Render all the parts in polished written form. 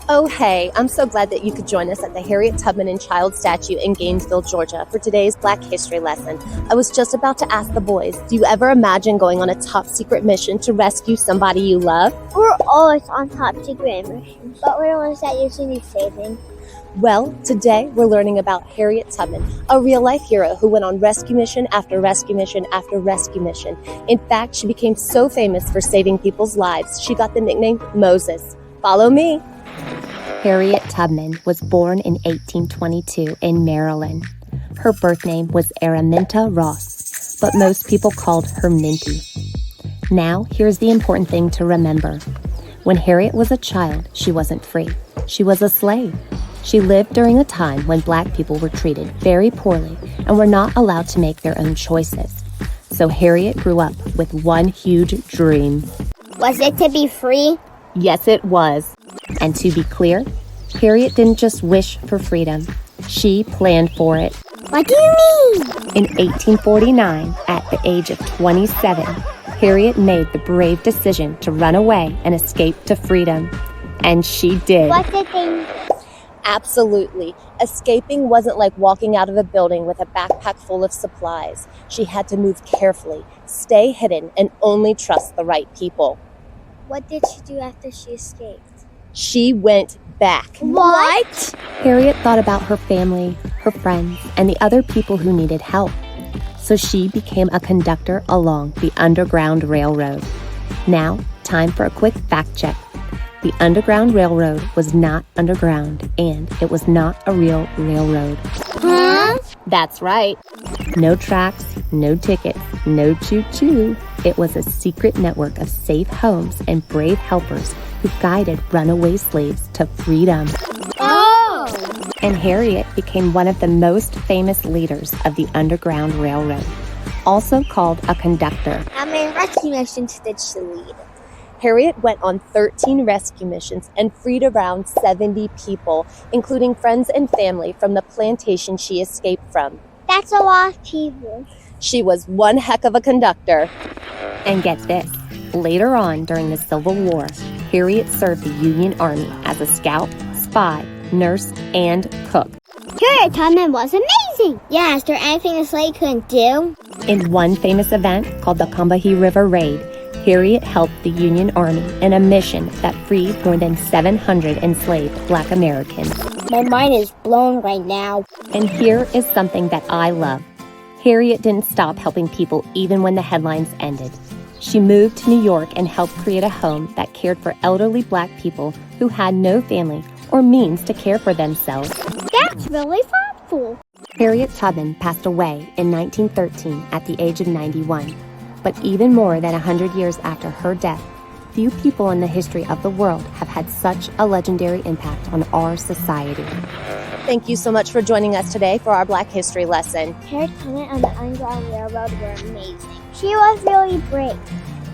Oh, hey, I'm so glad that you could join us at the Harriet Tubman and Child statue in Gainesville, Georgia for today's Black History lesson. I was just about to ask the boys, do you ever imagine going on a top secret mission to rescue somebody you love? We're always on top secret missions, but we're the ones that usually need saving. Well, today we're learning about Harriet Tubman, a real-life hero who went on rescue mission after rescue mission after rescue mission. In fact, she became so famous for saving people's lives, she got the nickname Moses. Follow me. Harriet Tubman was born in 1822 in Maryland. Her birth name was Araminta Ross, but most people called her Minty. Now, here's the important thing to remember. When Harriet was a child, she wasn't free. She was a slave. She lived during a time when Black people were treated very poorly and were not allowed to make their own choices. So Harriet grew up with one huge dream. Was it to be free? Yes, it was. And to be clear, Harriet didn't just wish for freedom. She planned for it. What do you mean? In 1849, at the age of 27, Harriet made the brave decision to run away and escape to freedom. And she did. What's the thing? Absolutely. Escaping wasn't like walking out of a building with a backpack full of supplies. She had to move carefully, stay hidden, and only trust the right people. What did she do after she escaped? She went back. What? Harriet thought about her family, her friends, and the other people who needed help. So she became a conductor along the Underground Railroad. Now, time for a quick fact check. The Underground Railroad was not underground, and it was not a real railroad. Huh? That's right. No tracks, no tickets, no choo-choo. It was a secret network of safe homes and brave helpers who guided runaway slaves to freedom. Oh! And Harriet became one of the most famous leaders of the Underground Railroad, also called a conductor. How many rescue missions did she lead? Harriet went on 13 rescue missions and freed around 70 people, including friends and family from the plantation she escaped from. That's a lot of people. She was one heck of a conductor. And get this, later on during the Civil War, Harriet served the Union Army as a scout, spy, nurse, and cook. Harriet Tubman was amazing. Yeah, is there anything a slave couldn't do? In one famous event called the Combahee River Raid, Harriet helped the Union Army in a mission that freed more than 700 enslaved Black Americans. My mind is blown right now. And here is something that I love. Harriet didn't stop helping people even when the headlines ended. She moved to New York and helped create a home that cared for elderly Black people who had no family or means to care for themselves. That's really thoughtful. Harriet Tubman passed away in 1913 at the age of 91. But even more than 100 years after her death, few people in the history of the world have had such a legendary impact on our society. Thank you so much for joining us today for our Black History lesson. Harriet Tubman and the Underground Railroad were amazing. She was really brave.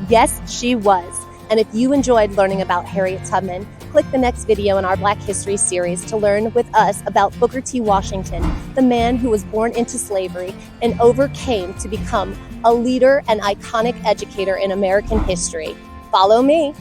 Yes, she was. And if you enjoyed learning about Harriet Tubman, click the next video in our Black History series to learn with us about Booker T. Washington, the man who was born into slavery and overcame to become a leader and iconic educator in American history. Follow me.